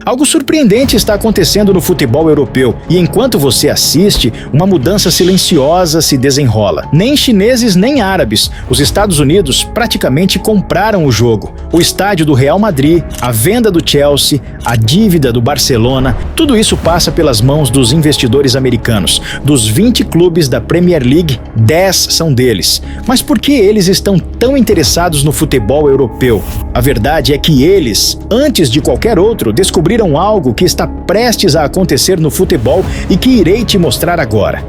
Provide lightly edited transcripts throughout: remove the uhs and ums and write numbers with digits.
Algo surpreendente está acontecendo no futebol europeu e enquanto você assiste, uma mudança silenciosa se desenrola. Nem chineses nem árabes, os Estados Unidos praticamente compraram o jogo. O estádio do Real Madrid, a venda do Chelsea, a dívida do Barcelona, tudo isso passa pelas mãos dos investidores americanos. Dos 20 clubes da Premier League, 10 são deles. Mas por que eles estão tão interessados no futebol europeu? A verdade é que eles, antes de qualquer outro, descobriram algo que está prestes a acontecer no futebol e que irei te mostrar agora.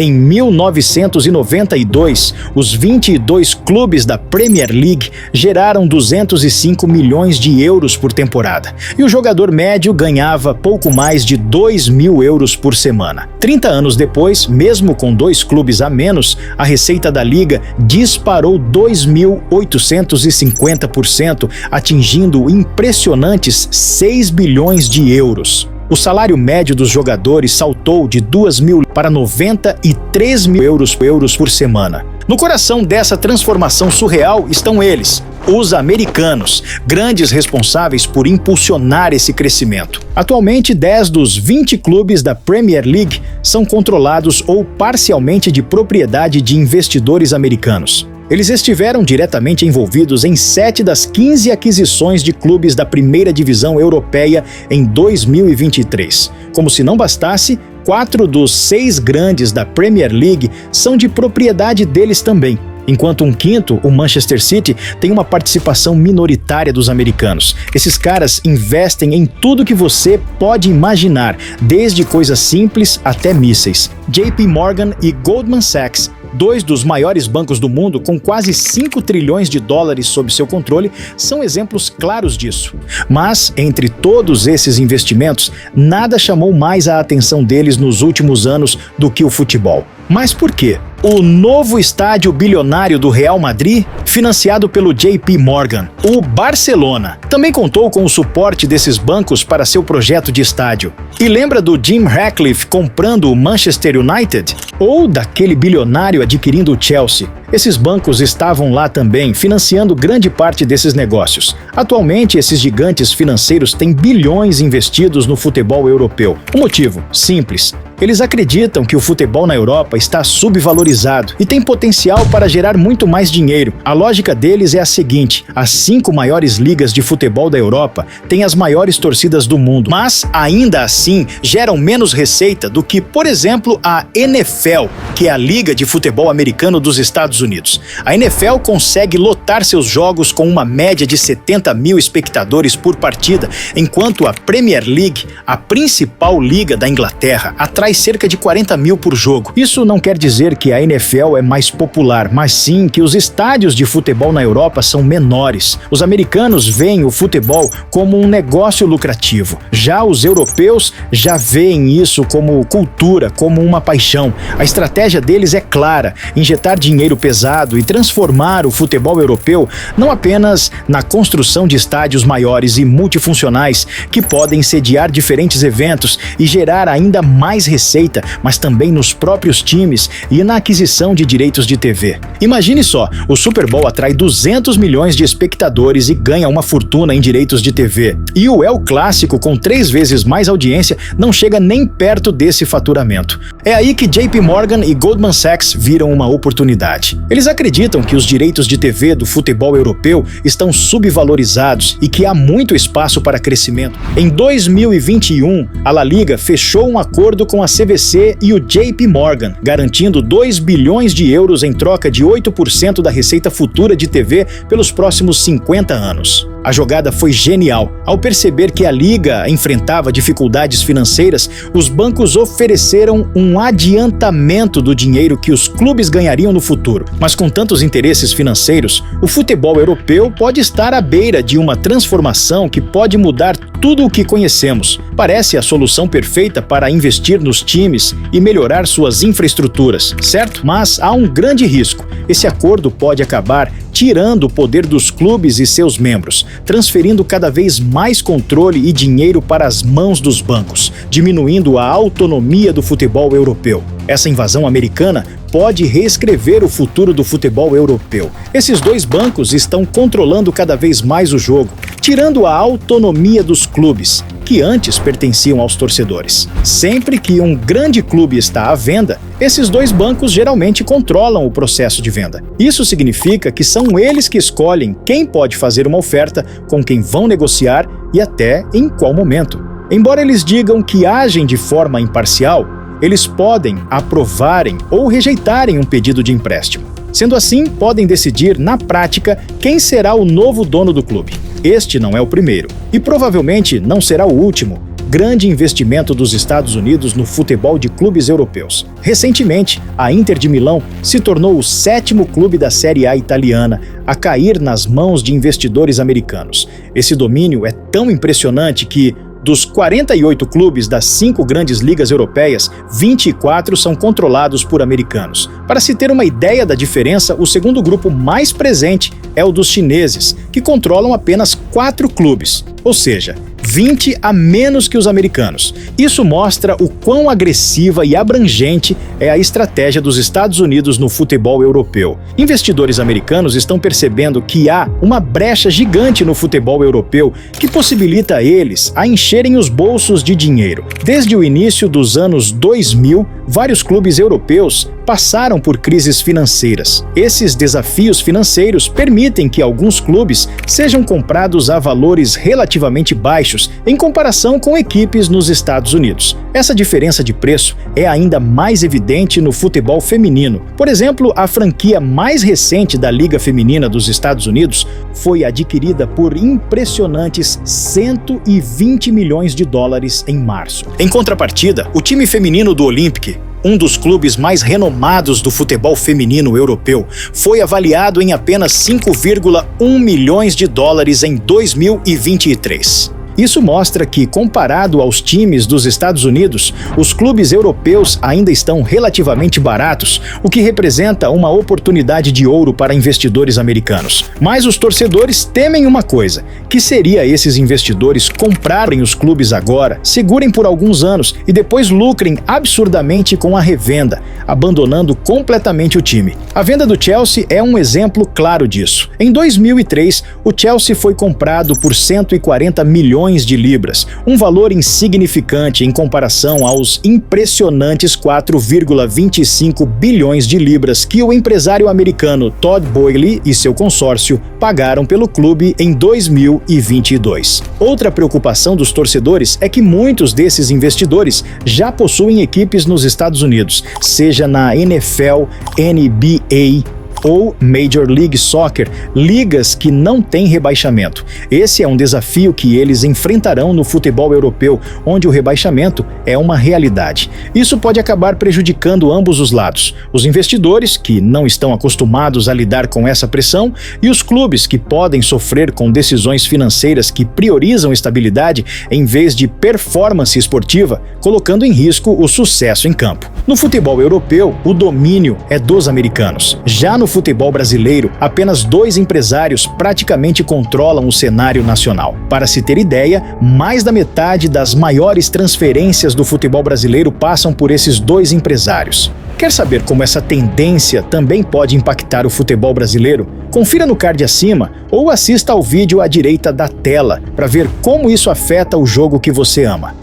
Em 1992, os 22 clubes da Premier League geraram 205 milhões de euros por temporada, e o jogador médio ganhava pouco mais de 2.000 euros por semana. 30 anos depois, mesmo com 2 clubes a menos, a receita da liga disparou 2.850%, atingindo impressionantes 6 bilhões de euros. O salário médio dos jogadores saltou de 2.000 para 93 mil euros por semana. No coração dessa transformação surreal estão eles, os americanos, grandes responsáveis por impulsionar esse crescimento. Atualmente, 10 dos 20 clubes da Premier League são controlados ou parcialmente de propriedade de investidores americanos. Eles estiveram diretamente envolvidos em 7 das 15 aquisições de clubes da primeira divisão europeia em 2023. Como se não bastasse, 4 dos 6 grandes da Premier League são de propriedade deles também, enquanto um quinto, o Manchester City, tem uma participação minoritária dos americanos. Esses caras investem em tudo que você pode imaginar, desde coisas simples até mísseis. JP Morgan e Goldman Sachs, 2 dos maiores bancos do mundo, com quase 5 trilhões de dólares sob seu controle, são exemplos claros disso. Mas, entre todos esses investimentos, nada chamou mais a atenção deles nos últimos anos do que o futebol. Mas por quê? O novo estádio bilionário do Real Madrid, financiado pelo JP Morgan. O Barcelona também contou com o suporte desses bancos para seu projeto de estádio. E lembra do Jim Ratcliffe comprando o Manchester United? Ou daquele bilionário adquirindo o Chelsea? Esses bancos estavam lá também, financiando grande parte desses negócios. Atualmente, esses gigantes financeiros têm bilhões investidos no futebol europeu. O motivo? Simples. Eles acreditam que o futebol na Europa está subvalorizado e tem potencial para gerar muito mais dinheiro. A lógica deles é a seguinte: as 5 maiores ligas de futebol da Europa têm as maiores torcidas do mundo, mas ainda assim geram menos receita do que, por exemplo, a NFL, que é a Liga de Futebol Americano dos Estados Unidos. A NFL consegue lotar seus jogos com uma média de 70 mil espectadores por partida, enquanto a Premier League, a principal liga da Inglaterra, atrai cerca de 40 mil por jogo. Isso não quer dizer que a NFL é mais popular, mas sim que os estádios de futebol na Europa são menores. Os americanos veem o futebol como um negócio lucrativo. Já os europeus já veem isso como cultura, como uma paixão. A estratégia deles é clara: injetar dinheiro pesado e transformar o futebol europeu não apenas na construção de estádios maiores e multifuncionais que podem sediar diferentes eventos e gerar ainda mais receita, mas também nos próprios times e na aquisição de direitos de TV. Imagine só, o Super Bowl atrai 200 milhões de espectadores e ganha uma fortuna em direitos de TV. E o El Clássico, com 3 vezes mais audiência, não chega nem perto desse faturamento. É aí que JP Morgan e Goldman Sachs viram uma oportunidade. Eles acreditam que os direitos de TV do futebol europeu estão subvalorizados e que há muito espaço para crescimento. Em 2021, a La Liga fechou um acordo com a CVC e o JP Morgan, garantindo 2 bilhões de euros em troca de 8% da receita futura de TV pelos próximos 50 anos. A jogada foi genial. Ao perceber que a liga enfrentava dificuldades financeiras, os bancos ofereceram um adiantamento do dinheiro que os clubes ganhariam no futuro. Mas com tantos interesses financeiros, o futebol europeu pode estar à beira de uma transformação que pode mudar tudo o que conhecemos. Parece a solução perfeita para investir nos times e melhorar suas infraestruturas, certo? Mas há um grande risco. Esse acordo pode acabar tirando o poder dos clubes e seus membros, transferindo cada vez mais controle e dinheiro para as mãos dos bancos, diminuindo a autonomia do futebol europeu. Essa invasão americana pode reescrever o futuro do futebol europeu. Esses dois bancos estão controlando cada vez mais o jogo, tirando a autonomia dos clubes, que antes pertenciam aos torcedores. Sempre que um grande clube está à venda, esses dois bancos geralmente controlam o processo de venda. Isso significa que são eles que escolhem quem pode fazer uma oferta, com quem vão negociar e até em qual momento. Embora eles digam que agem de forma imparcial, eles podem aprovarem ou rejeitarem um pedido de empréstimo. Sendo assim, podem decidir, na prática, quem será o novo dono do clube. Este não é o primeiro, e provavelmente não será o último, grande investimento dos Estados Unidos no futebol de clubes europeus. Recentemente, a Inter de Milão se tornou o 7º clube da Série A italiana a cair nas mãos de investidores americanos. Esse domínio é tão impressionante que, dos 48 clubes das 5 grandes ligas europeias, 24 são controlados por americanos. Para se ter uma ideia da diferença, o segundo grupo mais presente é o dos chineses, que controlam apenas 4 clubes, ou seja, 20 a menos que os americanos. Isso mostra o quão agressiva e abrangente é a estratégia dos Estados Unidos no futebol europeu. Investidores americanos estão percebendo que há uma brecha gigante no futebol europeu que possibilita a eles a encherem os bolsos de dinheiro. Desde o início dos anos 2000, vários clubes europeus passaram por crises financeiras. Esses desafios financeiros permitem que alguns clubes sejam comprados a valores relativamente baixos em comparação com equipes nos Estados Unidos. Essa diferença de preço é ainda mais evidente no futebol feminino. Por exemplo, a franquia mais recente da Liga Feminina dos Estados Unidos foi adquirida por impressionantes 120 milhões de dólares em março. Em contrapartida, o time feminino do Olympique, um dos clubes mais renomados do futebol feminino europeu, foi avaliado em apenas 5,1 milhões de dólares em 2023. Isso mostra que, comparado aos times dos Estados Unidos, os clubes europeus ainda estão relativamente baratos, o que representa uma oportunidade de ouro para investidores americanos. Mas os torcedores temem uma coisa, que seria esses investidores comprarem os clubes agora, segurem por alguns anos e depois lucrem absurdamente com a revenda, abandonando completamente o time. A venda do Chelsea é um exemplo claro disso. Em 2003, o Chelsea foi comprado por 140 milhões de libras, um valor insignificante em comparação aos impressionantes 4,25 bilhões de libras que o empresário americano Todd Boehly e seu consórcio pagaram pelo clube em 2022. Outra preocupação dos torcedores é que muitos desses investidores já possuem equipes nos Estados Unidos, seja na NFL, NBA ou Major League Soccer, ligas que não têm rebaixamento. Esse é um desafio que eles enfrentarão no futebol europeu, onde o rebaixamento é uma realidade. Isso pode acabar prejudicando ambos os lados. Os investidores, que não estão acostumados a lidar com essa pressão, e os clubes, que podem sofrer com decisões financeiras que priorizam estabilidade em vez de performance esportiva, colocando em risco o sucesso em campo. No futebol europeu, o domínio é dos americanos. Já no futebol brasileiro, apenas 2 empresários praticamente controlam o cenário nacional. Para se ter ideia, mais da metade das maiores transferências do futebol brasileiro passam por esses 2 empresários. Quer saber como essa tendência também pode impactar o futebol brasileiro? Confira no card acima ou assista ao vídeo à direita da tela para ver como isso afeta o jogo que você ama.